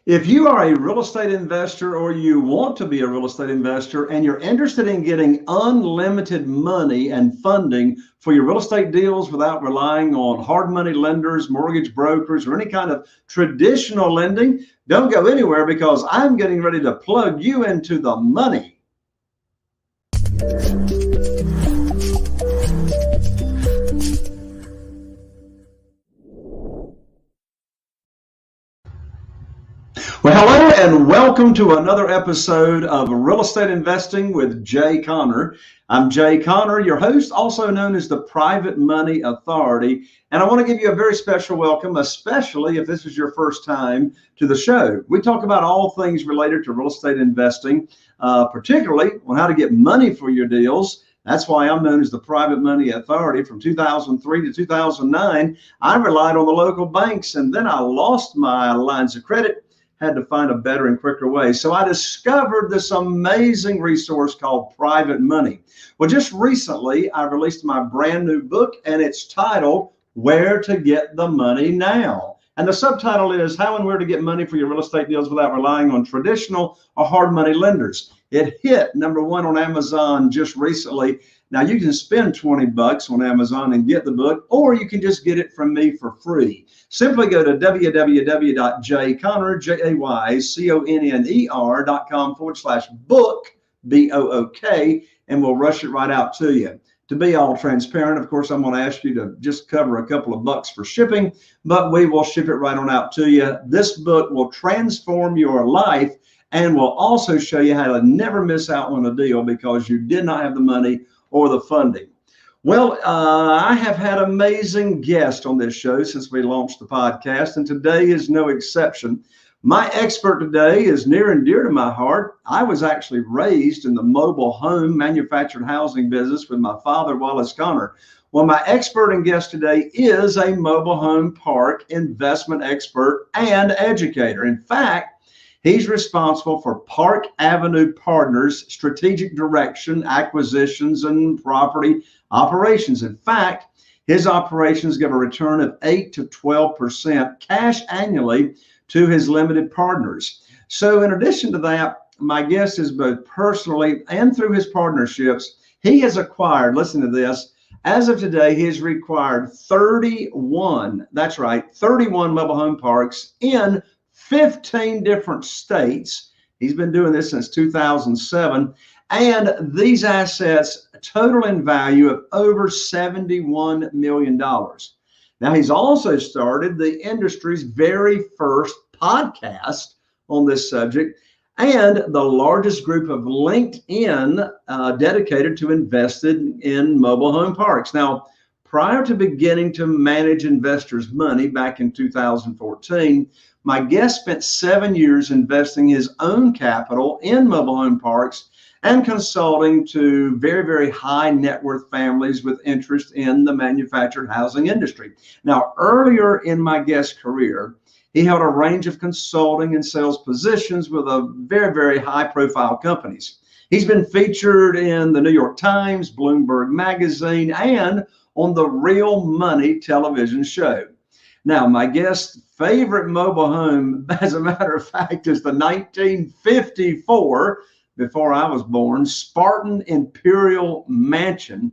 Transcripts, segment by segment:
If you are a real estate investor or you want to be a real estate investor and you're interested in getting unlimited money and funding for your real estate deals without relying on hard money lenders, mortgage brokers, or any kind of traditional lending, don't go anywhere because I'm getting ready to plug you into the money. Well, hello and welcome to another episode of Real Estate Investing with Jay Conner. I'm Jay Conner, your host, also known as the Private Money Authority. And I want to give you a very special welcome, especially if this is your first time to the show. We talk about all things related to real estate investing, particularly on how to get money for your deals. That's why I'm known as the Private Money Authority. From 2003 to 2009, I relied on the local banks, and then I lost my lines of credit. Had to find a better and quicker way. So I discovered this amazing resource called Private Money. Well, just recently, I released my brand new book, and it's titled, Where to Get the Money Now. And the subtitle is How and Where to Get Money for Your Real Estate Deals Without Relying on Traditional or Hard Money Lenders. It hit #1 on Amazon just recently. Now you can spend $20 on Amazon and get the book, or you can just get it from me for free. Simply go to www.jayconner.com/book, B-O-O-K, and we'll rush it right out to you. To be all transparent, of course, I'm going to ask you to just cover a couple of bucks for shipping, but we will ship it right on out to you. This book will transform your life and will also show you how to never miss out on a deal because you did not have the money or the funding. Well, I have had amazing guests on this show since we launched the podcast, and today is no exception. My expert today is near and dear to my heart. I was actually raised in the mobile home manufactured housing business with my father, Wallace Conner. Well, my expert and guest today is a mobile home park investment expert and educator. In fact, he's responsible for Park Avenue Partners' strategic direction, acquisitions, and property operations. In fact, his operations give a return of 8 to 12% cash annually to his limited partners. So in addition to that, my guest is both personally and through his partnerships, he has acquired, listen to this, as of today, he has acquired 31, that's right, 31 mobile home parks in 15 different states. He's been doing this since 2007. And these assets total in value of over $71 million. Now, he's also started the industry's very first podcast on this subject and the largest group of LinkedIn dedicated to invested in mobile home parks. Now, prior to beginning to manage investors' money back in 2014, my guest spent 7 years investing his own capital in mobile home parks and consulting to very, very high net worth families with interest in the manufactured housing industry. Now, earlier in my guest's career, he held a range of consulting and sales positions with a very, very high profile companies. He's been featured in the New York Times, Bloomberg Magazine, and on the Real Money television show. Now, my guest's favorite mobile home, as a matter of fact, is the 1954, before I was born, Spartan Imperial Mansion.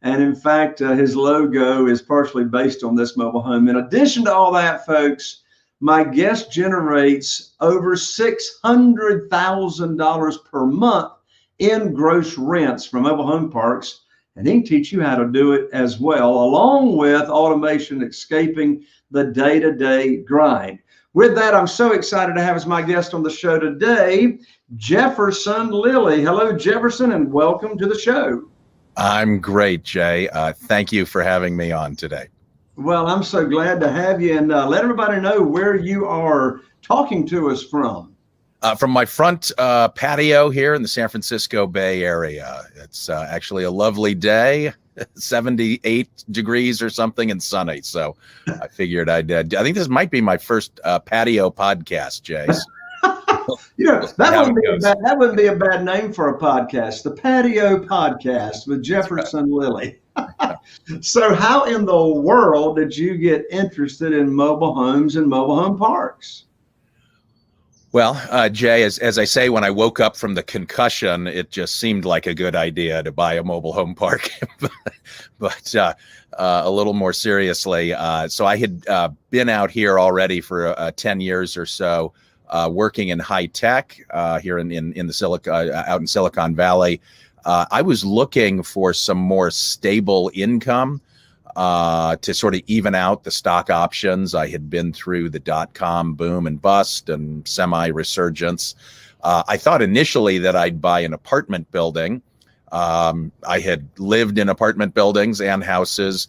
And in fact, his logo is partially based on this mobile home. In addition to all that, folks, my guest generates over $600,000 per month in gross rents from mobile home parks. And he can teach you how to do it as well, along with automation, escaping the day-to-day grind. With that, I'm so excited to have as my guest on the show today, Jefferson Lilly. Hello, Jefferson, and welcome to the show. I'm great, Jay. Thank you for having me on today. Well, I'm so glad to have you, and let everybody know where you are talking to us from. From my front patio here in the San Francisco Bay Area. It's actually a lovely day, 78 degrees or something and sunny. So I figured I think this might be my first patio podcast, Jay. You know, that wouldn't be a bad name for a podcast, the Patio Podcast with Jefferson Lilly. So how in the world did you get interested in mobile homes and mobile home parks? Well, Jay, as I say, when I woke up from the concussion, it just seemed like a good idea to buy a mobile home park. But a little more seriously, so I had been out here already for 10 years or so, working in high tech here in the out in Silicon Valley. I was looking for some more stable income to sort of even out the stock options. I had been through the dot-com boom and bust and semi-resurgence. I thought initially that I'd buy an apartment building. I had lived in apartment buildings and houses,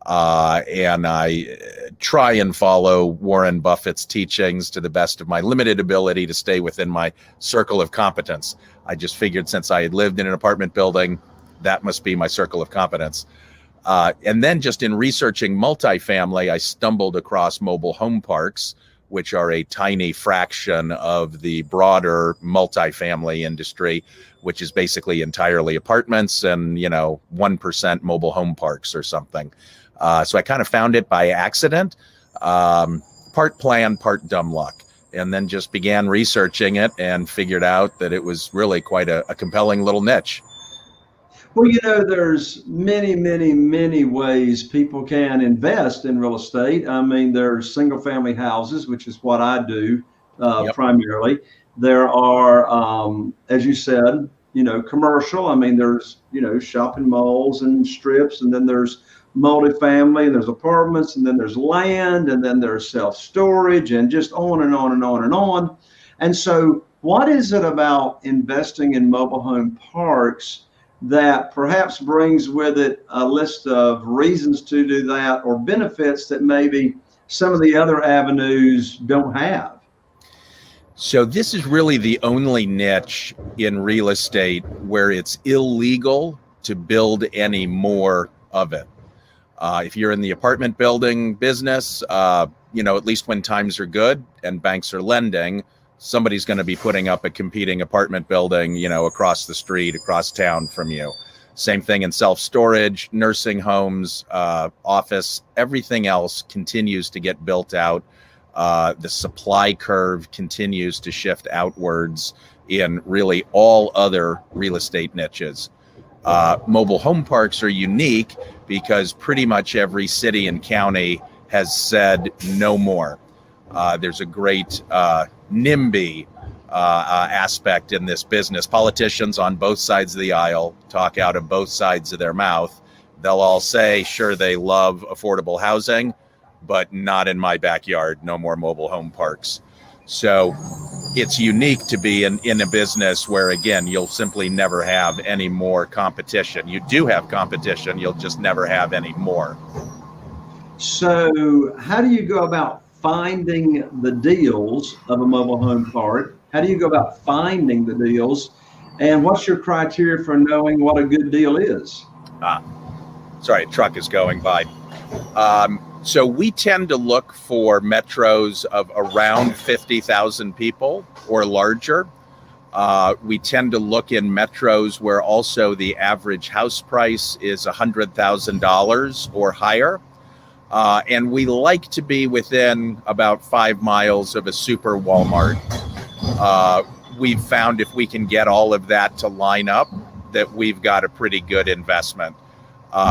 and I try and follow Warren Buffett's teachings to the best of my limited ability to stay within my circle of competence. I just figured since I had lived in an apartment building, that must be my circle of competence. And then just in researching multifamily, I stumbled across mobile home parks, which are a tiny fraction of the broader multifamily industry, which is basically entirely apartments and, 1% mobile home parks or something. So I kind of found it by accident, part plan, part dumb luck, and then just began researching it and figured out that it was really quite a compelling little niche. Well, there's many, many, many ways people can invest in real estate. I mean, there's single family houses, which is what I do primarily. There are, as you said, commercial. I mean, there's, shopping malls and strips, and then there's multifamily, and there's apartments, and then there's land, and then there's self-storage, and just on and on and on and on. And so what is it about investing in mobile home parks that perhaps brings with it a list of reasons to do that, or benefits that maybe some of the other avenues don't have? So this is really the only niche in real estate where it's illegal to build any more of it. If you're in the apartment building business, at least when times are good and banks are lending, somebody's going to be putting up a competing apartment building, across the street, across town from you. Same thing in self-storage, nursing homes, office, everything else continues to get built out. The supply curve continues to shift outwards in really all other real estate niches. Mobile home parks are unique because pretty much every city and county has said no more. There's a great NIMBY aspect in this business. Politicians on both sides of the aisle talk out of both sides of their mouth. They'll all say, sure, they love affordable housing, but not in my backyard. No more mobile home parks. So it's unique to be in a business where, again, you'll simply never have any more competition. You do have competition, you'll just never have any more. So how do you go about finding the deals of a mobile home park? How do you go about finding the deals? And what's your criteria for knowing what a good deal is? Sorry, a truck is going by. So we tend to look for metros of around 50,000 people or larger. We tend to look in metros where also the average house price is $100,000 or higher. And we like to be within about 5 miles of a super Walmart. We've found if we can get all of that to line up, that we've got a pretty good investment.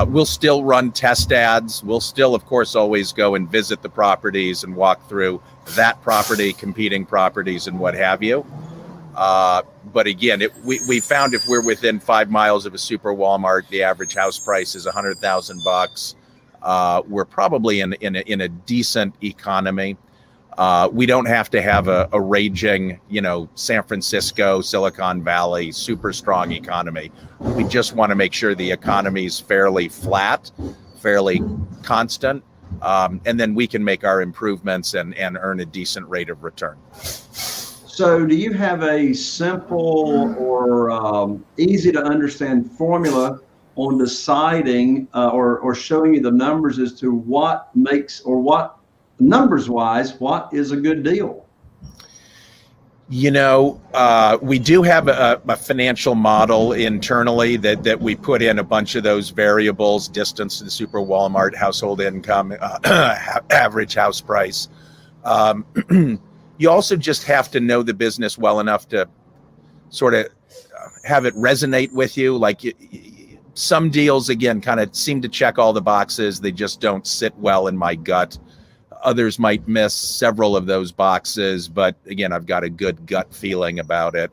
We'll still run test ads. We'll still, of course, always go and visit the properties and walk through that property, competing properties, and what have you. But again, we found if we're within 5 miles of a super Walmart, the average house price is $100,000. We're probably in a decent economy. We don't have to have a raging, San Francisco, Silicon Valley, super strong economy. We just want to make sure the economy is fairly flat, fairly constant, and then we can make our improvements and earn a decent rate of return. So do you have a simple or easy to understand formula on deciding or showing you the numbers as to what makes, or what numbers wise, what is a good deal? We do have a financial model internally that we put in a bunch of those variables: distance to the super Walmart, household income, average house price. You also just have to know the business well enough to sort of have it resonate with you. Like some deals, again, kind of seem to check all the boxes. They just don't sit well in my gut. Others might miss several of those boxes, but again, I've got a good gut feeling about it.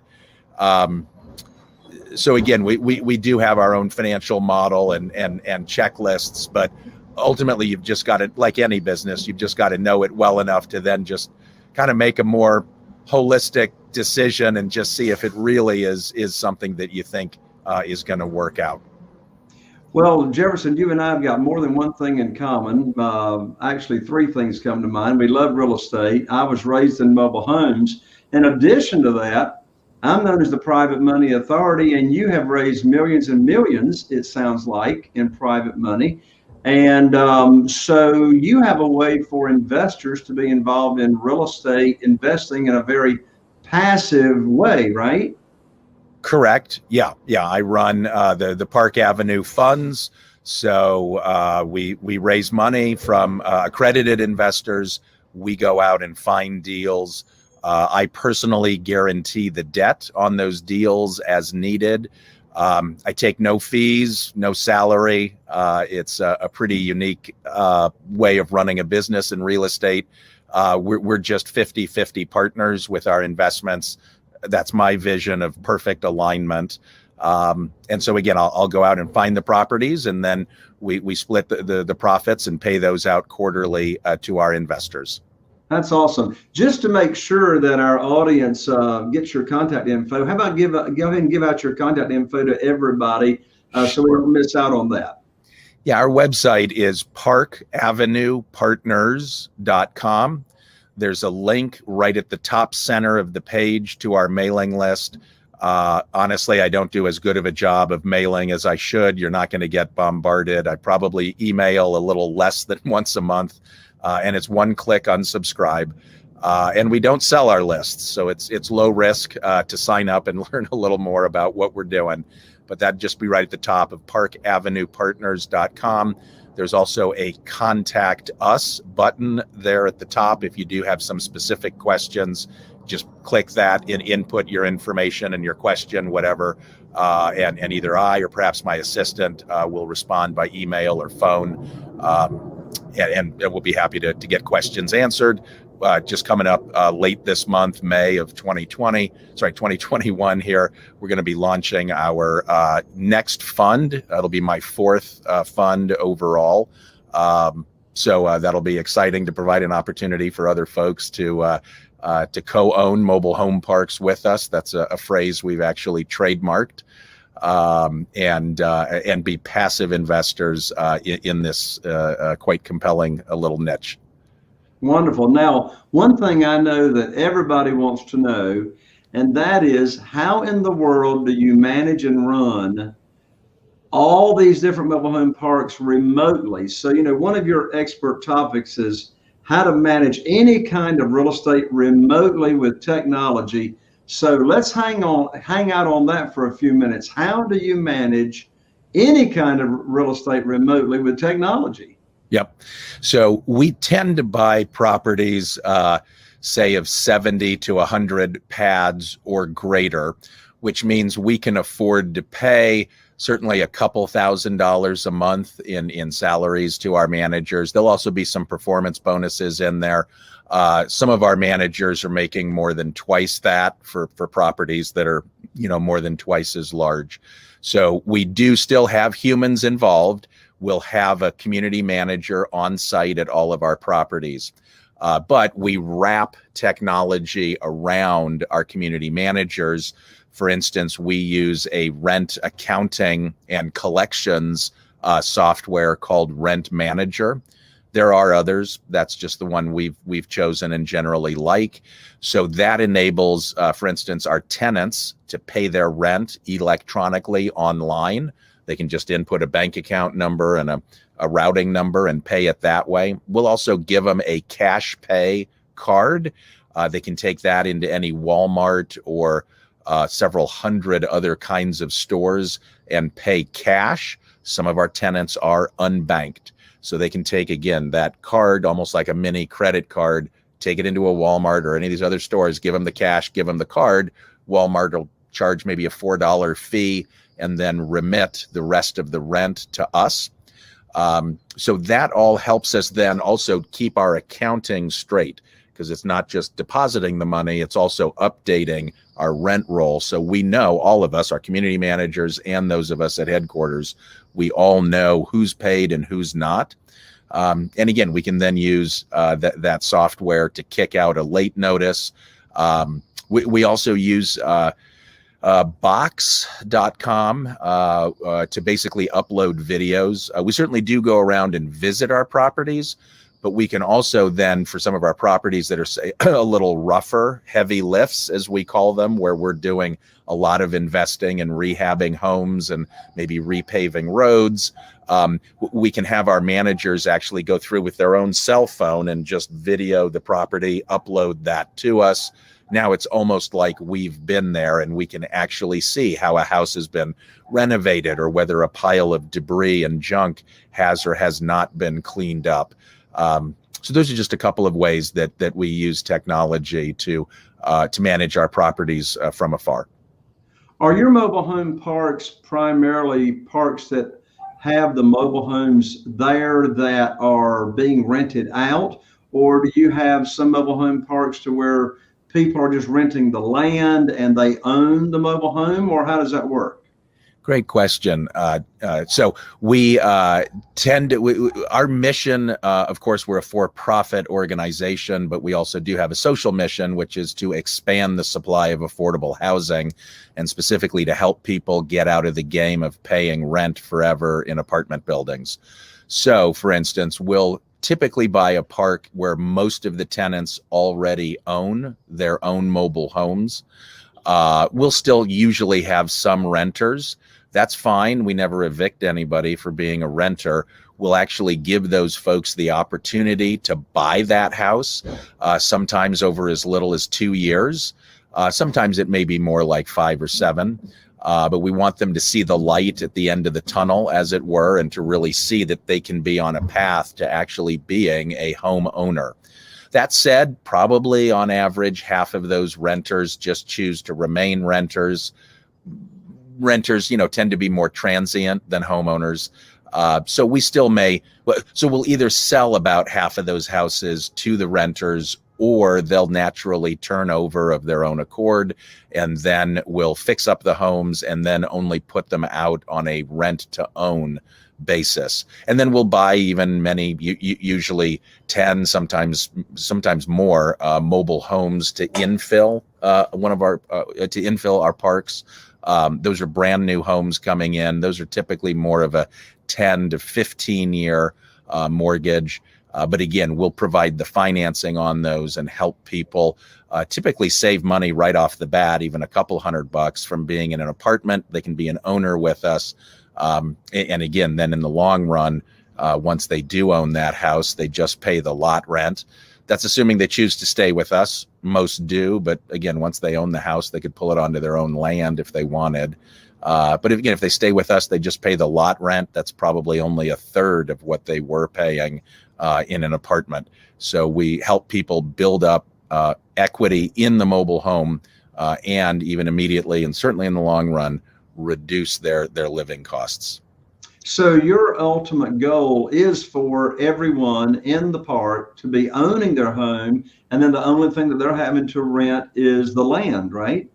So again, we do have our own financial model and checklists, but ultimately you've just got to, like any business, you've just got to know it well enough to then just kind of make a more holistic decision and just see if it really is something that you think is going to work out. Well, Jefferson, you and I have got more than one thing in common. Actually, three things come to mind. We love real estate. I was raised in mobile homes. In addition to that, I'm known as the Private Money Authority, and you have raised millions and millions, it sounds like, in private money. And so you have a way for investors to be involved in real estate investing in a very passive way, right? Correct. Yeah. I run the Park Avenue funds. So we raise money from accredited investors. We go out and find deals. I personally guarantee the debt on those deals as needed. I take no fees, no salary. It's a pretty unique way of running a business in real estate. We're just 50-50 partners with our investments. That's my vision of perfect alignment. And so again, I'll go out and find the properties, and then we split the profits and pay those out quarterly to our investors. That's awesome. Just to make sure that our audience gets your contact info, how about go ahead and give out your contact info to everybody so we don't miss out on that. Yeah, our website is parkavenuepartners.com. There's a link right at the top center of the page to our mailing list. Honestly, I don't do as good of a job of mailing as I should. You're not going to get bombarded. I probably email a little less than once a month. And it's one click unsubscribe. And we don't sell our lists. So it's low risk to sign up and learn a little more about what we're doing. But that'd just be right at the top of parkavenuepartners.com. There's also a contact us button there at the top. If you do have some specific questions, just click that and input your information and your question, whatever. And either I or perhaps my assistant will respond by email or phone. And we'll be happy to get questions answered. Just coming up late this month, May of 2021 here, we're going to be launching our next fund. That'll be my fourth fund overall. So that'll be exciting to provide an opportunity for other folks to co-own mobile home parks with us. That's a phrase we've actually trademarked. And be passive investors in this quite compelling little niche. Wonderful. Now, one thing I know that everybody wants to know, and that is, how in the world do you manage and run all these different mobile home parks remotely? So, one of your expert topics is how to manage any kind of real estate remotely with technology. So let's hang out on that for a few minutes. How do you manage any kind of real estate remotely with technology? Yep. So we tend to buy properties, say of 70 to 100 pads or greater, which means we can afford to pay certainly a couple $1,000s a month in salaries to our managers. There'll also be some performance bonuses in there. Some of our managers are making more than twice that for properties that are, more than twice as large. So we do still have humans involved. We'll have a community manager on site at all of our properties. But we wrap technology around our community managers. For instance, we use a rent accounting and collections software called Rent Manager. There are others. That's just the one we've chosen and generally like. So that enables, for instance, our tenants to pay their rent electronically online. They can just input a bank account number and a routing number and pay it that way. We'll also give them a cash pay card. They can take that into any Walmart or several hundred other kinds of stores and pay cash. Some of our tenants are unbanked. So they can take, again, that card, almost like a mini credit card, take it into a Walmart or any of these other stores, give them the cash, give them the card. Walmart will charge maybe a $4 fee and then remit the rest of the rent to us. So that all helps us then also keep our accounting straight, because it's not just depositing the money, it's also updating our rent roll. So we know, all of us, our community managers and those of us at headquarters, we all know who's paid and who's not. And again, we can then use that software to kick out a late notice. We also use box.com to basically upload videos. We certainly do go around and visit our properties, but we can also then, for some of our properties that are, say, a little rougher, heavy lifts, as we call them, where we're doing a lot of investing and rehabbing homes and maybe repaving roads, we can have our managers actually go through with their own cell phone and just video the property, upload that to us. Now it's almost like we've been there, and we can actually see how a house has been renovated or whether a pile of debris and junk has or has not been cleaned up. So those are just a couple of ways that we use technology to manage our properties from afar. Are your mobile home parks primarily parks that have the mobile homes there that are being rented out, or do you have some mobile home parks to where people are just renting the land and they own the mobile home, or how does that work? Great question. So we tend to, our mission, of course, we're a for-profit organization, but we also do have a social mission, which is to expand the supply of affordable housing, and specifically to help people get out of the game of paying rent forever in apartment buildings. So, for instance, we'll typically buy a park where most of the tenants already own their own mobile homes. We'll still usually have some renters. That's fine. We never evict anybody for being a renter. We'll actually give those folks the opportunity to buy that house, sometimes over as little as 2 years. Sometimes it may be more like 5 or 7. But we want them to see the light at the end of the tunnel, as it were, and to really see that they can be on a path to actually being a homeowner. That said, probably on average, half of those renters just choose to remain renters. Renters, tend to be more transient than homeowners. So we still we'll either sell about half of those houses to the renters, or they'll naturally turn over of their own accord, and then we'll fix up the homes and then only put them out on a rent to own basis. And then we'll buy even many, usually 10, sometimes more mobile homes to infill our parks. Those are brand new homes coming in. Those are typically more of a 10 to 15 year mortgage. But again, we'll provide the financing on those and help people typically save money right off the bat, even a couple $100 from being in an apartment. They can be an owner with us. And again, then in the long run, once they do own that house, they just pay the lot rent. That's assuming they choose to stay with us. Most do, but again, once they own the house, they could pull it onto their own land if they wanted. But if they stay with us, they just pay the lot rent. That's probably only a third of what they were paying in an apartment. So we help people build up equity in the mobile home, and even immediately, and certainly in the long run, reduce their living costs. So your ultimate goal is for everyone in the park to be owning their home, and then the only thing that they're having to rent is the land, right?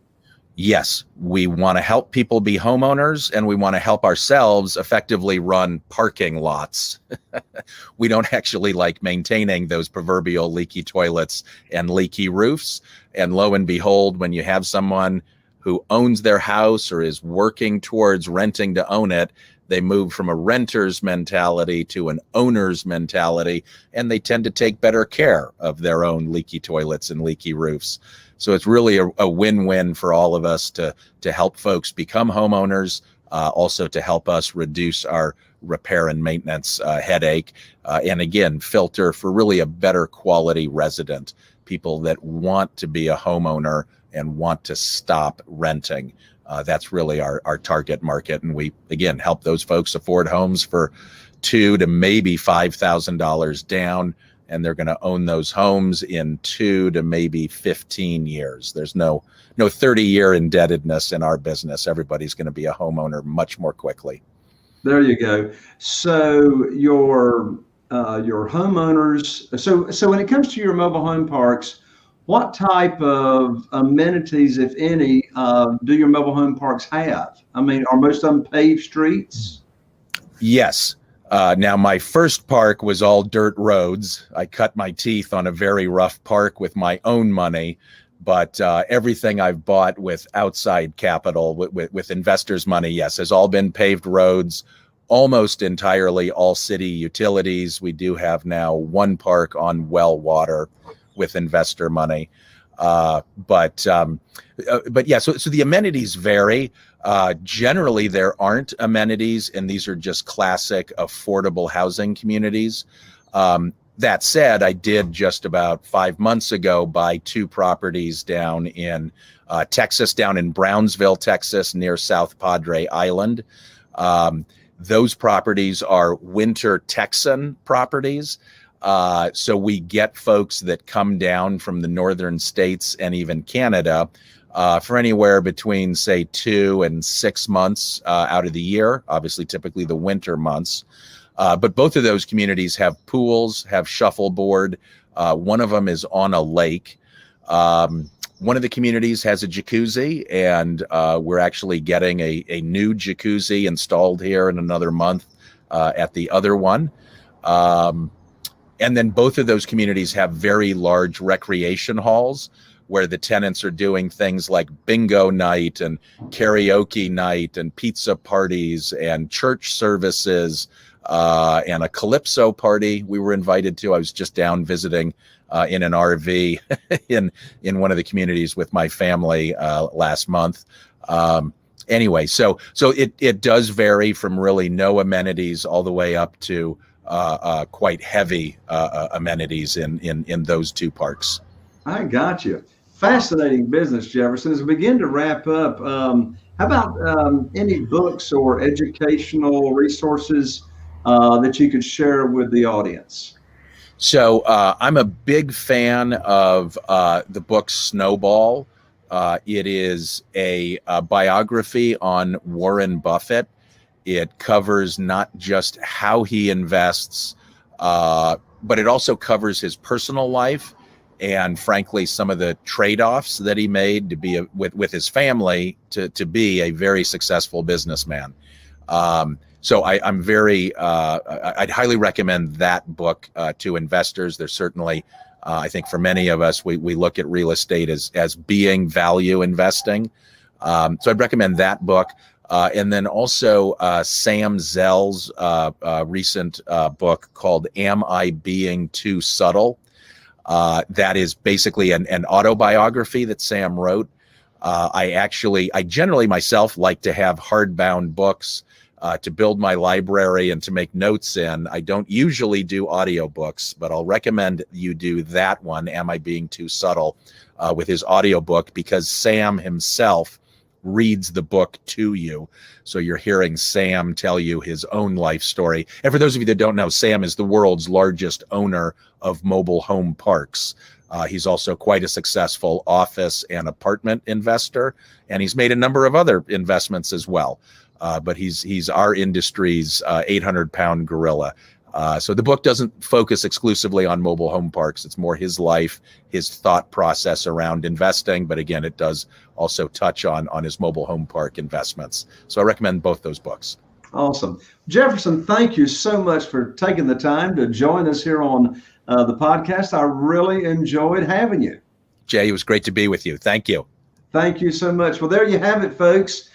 Yes, we want to help people be homeowners, and we want to help ourselves effectively run parking lots. We don't actually like maintaining those proverbial leaky toilets and leaky roofs. And lo and behold, when you have someone who owns their house or is working towards renting to own it, they move from a renter's mentality to an owner's mentality, and they tend to take better care of their own leaky toilets and leaky roofs. So it's really a win-win for all of us to help folks become homeowners, also to help us reduce our repair and maintenance headache, and again, filter for really a better quality resident, people that want to be a homeowner and want to stop renting. That's really our target market. And we, again, help those folks afford homes for $2,000 to maybe $5,000 down. and they're going to own those homes in 2 to maybe 15 years. There's no 30-year indebtedness in our business. Everybody's going to be a homeowner much more quickly. There you go. So your homeowners. So when it comes to your mobile home parks, what type of amenities, if any, do your mobile home parks have? I mean, are most of them paved streets? Yes. Now, my first park was all dirt roads. I cut my teeth on a very rough park with my own money, but everything I've bought with outside capital, with investors' money, yes, has all been paved roads, almost entirely all city utilities. We do have now one park on well water with investor money. But yeah, so the amenities vary. Generally, there aren't amenities, and these are just classic affordable housing communities. That said, I did just about 5 months ago buy 2 properties down in Texas, down in Brownsville, Texas, near South Padre Island. Those properties are winter Texan properties. So we get folks that come down from the northern states and even Canada for anywhere between, say, 2 and 6 months out of the year, obviously typically the winter months. But both of those communities have pools, have shuffleboard. One of them is on a lake. One of the communities has a jacuzzi, and we're actually getting a new jacuzzi installed here in another month at the other one. And then both of those communities have very large recreation halls where the tenants are doing things like bingo night and karaoke night and pizza parties and church services and a calypso party we were invited to. I was just down visiting in an RV in one of the communities with my family last month. Anyway, so it does vary from really no amenities all the way up to quite heavy amenities in those 2 parks. I got you. Fascinating business, Jefferson. As we begin to wrap up, how about any books or educational resources that you could share with the audience? So I'm a big fan of the book Snowball. It is a biography on Warren Buffett. It covers not just how he invests, but it also covers his personal life and, frankly, some of the trade-offs that he made to be with his family to be a very successful businessman. So I'm very, I'd highly recommend that book to investors. There's certainly, I think for many of us, we look at real estate as being value investing. So I'd recommend that book. And then also Sam Zell's recent book called Am I Being Too Subtle? That is basically an autobiography that Sam wrote. I generally myself like to have hardbound books to build my library and to make notes in. I don't usually do audiobooks, but I'll recommend you do that one, Am I Being Too Subtle, with his audiobook, because Sam himself reads the book to you. So you're hearing Sam tell you his own life story. And for those of you that don't know, Sam is the world's largest owner of mobile home parks. He's also quite a successful office and apartment investor, and he's made a number of other investments as well. But he's our industry's 800-pound gorilla. So the book doesn't focus exclusively on mobile home parks. It's more his life, his thought process around investing. But again, it does also touch on his mobile home park investments. So I recommend both those books. Awesome. Jefferson, thank you so much for taking the time to join us here on the podcast. I really enjoyed having you. Jay, it was great to be with you. Thank you. Thank you so much. Well, there you have it, folks.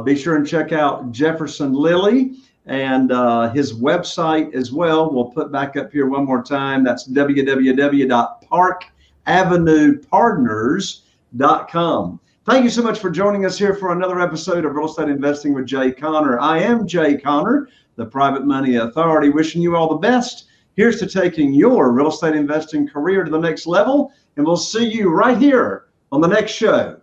Be sure and check out Jefferson Lilly and his website as well. We'll put back up here one more time. That's www.parkavenuepartners.com. Thank you so much for joining us here for another episode of Real Estate Investing with Jay Conner. I am Jay Conner, the Private Money Authority, wishing you all the best. Here's to taking your real estate investing career to the next level, and we'll see you right here on the next show.